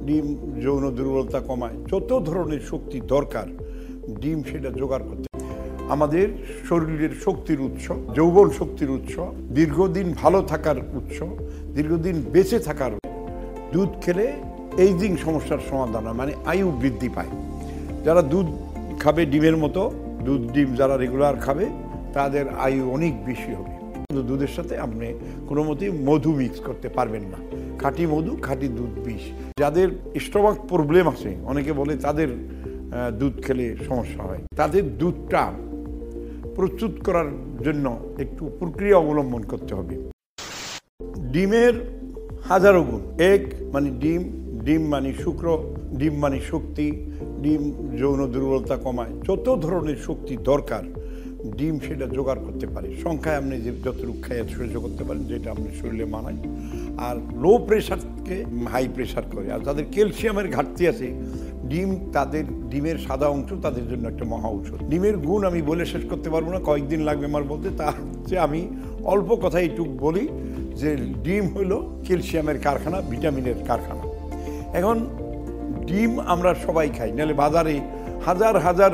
ডিম যৌন দুর্বলতা কমায়, যত ধরনের শক্তি দরকার ডিম সেটা জোগাড় করতে। আমাদের শরীরের শক্তির উৎস, যৌবন শক্তির উৎস, দীর্ঘদিন ভালো থাকার উৎস, দীর্ঘদিন বেঁচে থাকার। দুধ খেলে এইজিং সমস্যার সমাধান হয়, মানে আয়ু বৃদ্ধি পায়। যারা দুধ খাবে ডিমের মতো, দুধ ডিম যারা রেগুলার খাবে তাদের আয়ু অনেক বেশি হবে। কিন্তু দুধের সাথে আপনি কোনো মতেই মধু মিক্স করতে পারবেন না। খাঁটি মধু, খাঁটি দুধ বিষ। যাদের স্টমাক প্রবলেম আছে, অনেকে বলে তাদের দুধ খেলে সমস্যা হয়, তাদের দুধটা প্রস্তুত করার জন্য একটু প্রক্রিয়া অবলম্বন করতে হবে। ডিমের হাজারো গুণ। এক মানে ডিম, ডিম মানে শুক্র, ডিম মানে শক্তি, ডিম যৌন দুর্বলতা কমায়, যত ধরনের শক্তি দরকার ডিম সেটা জোগাড় করতে পারে। সংখ্যায় আপনি যে যতটুকু খাইয়া সহ্য করতে পারেন, যেটা আপনার শরীরে মানায়। আর লো প্রেশারকে হাই প্রেশার করে। আর যাদের ক্যালসিয়ামের ঘাটতি আছে, ডিম তাদের ডিমের সাদা অংশ তাদের জন্য একটা মহা ঔষধ। ডিমের গুণ আমি বলে শেষ করতে পারবো না, কয়েকদিন লাগবে আমার বলতে। তা হচ্ছে আমি অল্প কথাই একটু বলি যে ডিম হলো ক্যালসিয়ামের কারখানা, ভিটামিনের কারখানা। এখন ডিম আমরা সবাই খাই, নাহলে বাজারে হাজার হাজার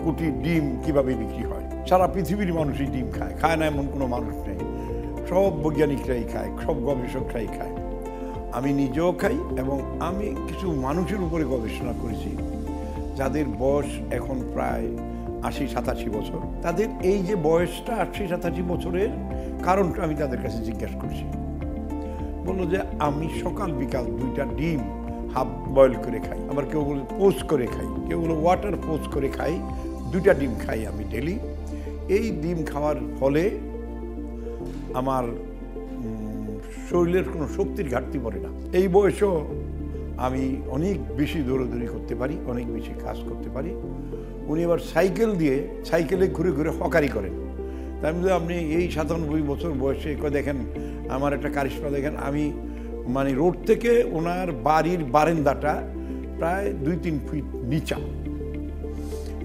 কোটি ডিম কিভাবে বিক্রি হয়। সারা পৃথিবীর মানুষই ডিম খায়, খায় না এমন কোনো মানুষ নেই। সব বৈজ্ঞানিকরাই খায়, সব গবেষকরাই খায়, আমি নিজেও খাই। এবং আমি কিছু মানুষের উপরে গবেষণা করেছি যাদের বয়স এখন প্রায় ৮০-৮৭ বছর। তাদের এই যে বয়সটা ৮০-৮৭ বছরের কারণটা আমি তাদের কাছে জিজ্ঞাসা করছি। বললো যে আমি সকাল বিকাল 2টা ডিম হাফ বয়েল করে খাই, আবার কেউ বলে পোস্ট করে খাই, কেউ বলে ওয়াটার পোস্ট করে খাই। 2টা ডিম খাই আমি ডেলি। এই ডিম খাওয়ার ফলে আমার শরীরের কোনো শক্তির ঘাটতি পড়ে না। এই বয়সেও আমি অনেক বেশি দৌড়াদৌড়ি করতে পারি, অনেক বেশি কাজ করতে পারি। উনি আবার সাইকেলে ঘুরে ঘুরে হকারি করেন। তাই বলে আপনি এই ৯৭ বছর বয়সে দেখেন আমার একটা কারিশমা দেখেন। আমি মানে রোড থেকে ওনার বাড়ির বারান্দাটা প্রায় ২-৩ ফিট নিচা,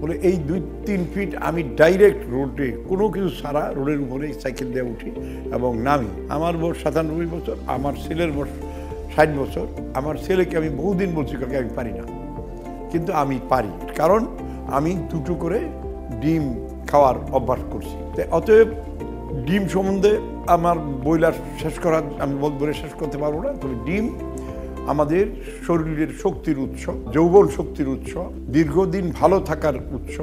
বলে এই ২-৩ ফিট আমি ডাইরেক্ট রোডে কোনো কিছু ছাড়া রোডের উপরে সাইকেল দিয়ে উঠি এবং নামি। আমার বয়স ৯৭ বছর, আমার ছেলের বয়স ৬০ বছর। আমার ছেলেকে আমি বহুদিন বলছি কাকে আমি পারি না, কিন্তু আমি পারি, কারণ আমি 2টো করে ডিম খাওয়ার অভ্যাস করছি। অতএব ডিম সম্বন্ধে আমার বইলা শেষ করা আমি বলে শেষ করতে পারবো না। তবে ডিম আমাদের শরীরের শক্তির উৎস, যৌবন শক্তির উৎস, দীর্ঘদিন ভালো থাকার উৎস,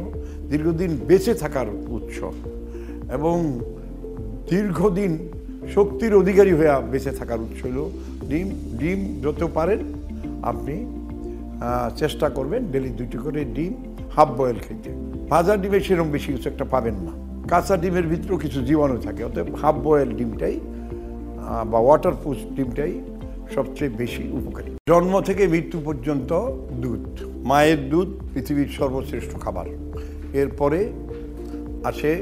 দীর্ঘদিন বেঁচে থাকার উৎস এবং দীর্ঘদিন শক্তির অধিকারী হয়ে বেঁচে থাকার উৎস হলো ডিম। ডিম যত পারেন আপনি চেষ্টা করবেন ডেলি 2টি করে ডিম হাফ বয়েল খেতে। ভাজা ডিমে সেরকম বেশি কিছু একটা পাবেন না। কাঁচা ডিমের ভিতরেও কিছু জীবাণু থাকে, অতএব হাফ বয়েল ডিমটাই বা ওয়াটার প্রুফ ডিমটাই সবচেয়ে বেশি উপকারী। জন্ম থেকে মৃত্যু পর্যন্ত দুধ, মায়ের দুধ পৃথিবীর সর্বশ্রেষ্ঠ খাবার। এরপরে আসে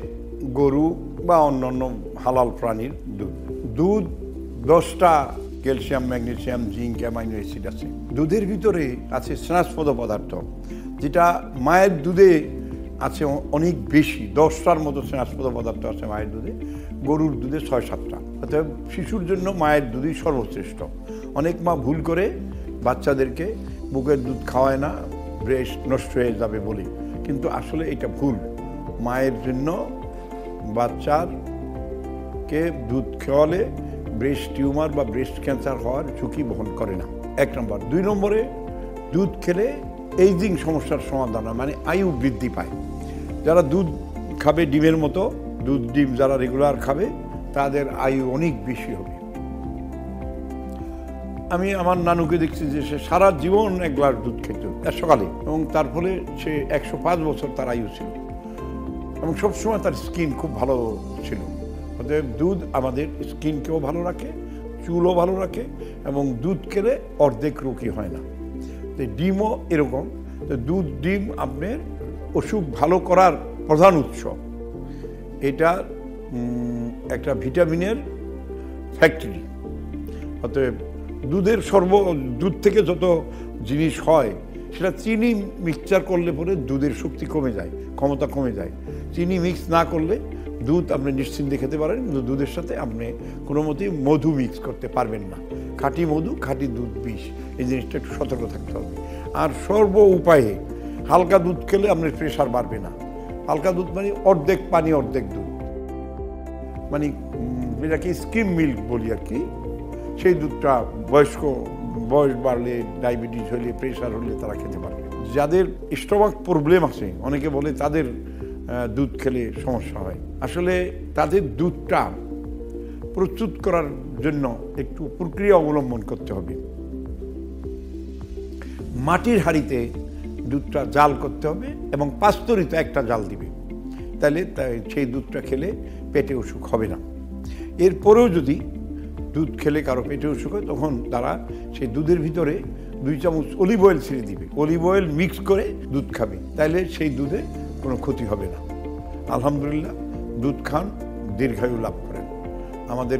গরু বা অন্যান্য হালাল প্রাণীর দুধ। দুধ 10টা calcium, magnesium, zinc, amino acid আছে। দুধের ভিতরে আছে স্নেহাস্পদ পদার্থ, যেটা মায়ের দুধে আছে অনেক বেশি। 10টার মতো স্নেহাস্পদ পদার্থ আছে মায়ের দুধে, গরুর দুধে 6-7টা। অর্থাৎ শিশুর জন্য মায়ের দুধই সর্বশ্রেষ্ঠ। অনেক মা ভুল করে বাচ্চাদেরকে বুকের দুধ খাওয়ায় না, ব্রেস্ট নষ্ট হয়ে যাবে বলে, কিন্তু আসলে এটা ভুল। মায়ের জন্য বাচ্চারকে দুধ খাওয়ালে ব্রেস্ট টিউমার বা ব্রেস্ট ক্যান্সার হওয়ার ঝুঁকি বহন করে না, 1 নম্বর। 2 নম্বরে দুধ খেলে এইজিং সমস্যার সমাধান হয়, মানে আয়ু বৃদ্ধি পায়। যারা দুধ খাবে ডিমের মতো, দুধ ডিম যারা রেগুলার খাবে তাদের আয়ু অনেক বেশি হবে। আমি আমার নানুকে দেখছি যে সে সারা জীবন 1 গ্লাস দুধ খেত সকালে, এবং তার ফলে সে 105 বছর তার আয়ু ছিল এবং সবসময় তার স্কিন খুব ভালো ছিল। অতএব দুধ আমাদের স্কিনকেও ভালো রাখে, চুলও ভালো রাখে, এবং দুধ খেলে অর্ধেক রোগী হয় না। তো ডিমও এরকম। তো দুধ ডিম আপনার অসুখ ভালো করার প্রধান উৎস। এটা একটা ভিটামিনের ফ্যাক্টরি। অতএব দুধ থেকে যত জিনিস হয় সেটা চিনি মিক্সচার করলে পরে দুধের শক্তি কমে যায়, ক্ষমতা কমে যায়। চিনি মিক্স না করলে দুধ আপনি নিশ্চিন্তে খেতে পারেন, কিন্তু দুধের সাথে আপনি কোনো মতেই মধু মিক্স করতে পারবেন না। খাঁটি মধু, খাঁটি দুধ বিষ, এই জিনিসটা একটু সতর্ক থাকতে হবে। আর সর্ব উপায়ে হালকা দুধ খেলে আপনার প্রেশার বাড়বে না। হালকা দুধ মানে অর্ধেক পানি অর্ধেক দুধ, মানে যেটাকে স্কিম মিল্ক বলি আর কি, সেই দুধটা বয়স বাড়লে, ডায়াবেটিস হলে, প্রেশার হলে তারা খেতে পারবে। যাদের স্টমাক প্রবলেম আছে, অনেকে বলে তাদের দুধ খেলে সমস্যা হয়। আসলে তাদের দুধটা প্রস্তুত করার জন্য একটু প্রক্রিয়া অবলম্বন করতে হবে। মাটির হাঁড়িতে দুধটা জাল করতে হবে এবং পাস্তরিত একটা জাল দিবে, তাহলে সেই দুধটা খেলে পেটে অসুখ হবে না। এরপরেও যদি দুধ খেলে কারো পেটে অসুখ হয়, তখন তারা সেই দুধের ভিতরে 2 চামচ অলিভ অয়েল ছেড়ে দিবে, অলিভ অয়েল মিক্স করে দুধ খাবে, তাইলে সেই দুধে কোনো ক্ষতি হবে না। আলহামদুলিল্লাহ, দুধ খান, দীর্ঘায়ু লাভ করেন। আমাদের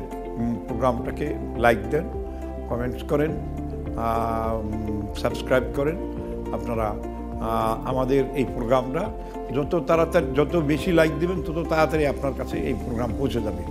প্রোগ্রামটাকে লাইক দেন, কমেন্টস করেন, সাবস্ক্রাইব করেন। আপনারা আমাদের এই প্রোগ্রামটা যত তাড়াতাড়ি, যত বেশি লাইক দেবেন, তত তাড়াতাড়ি আপনার কাছে এই প্রোগ্রাম পৌঁছে যাবে।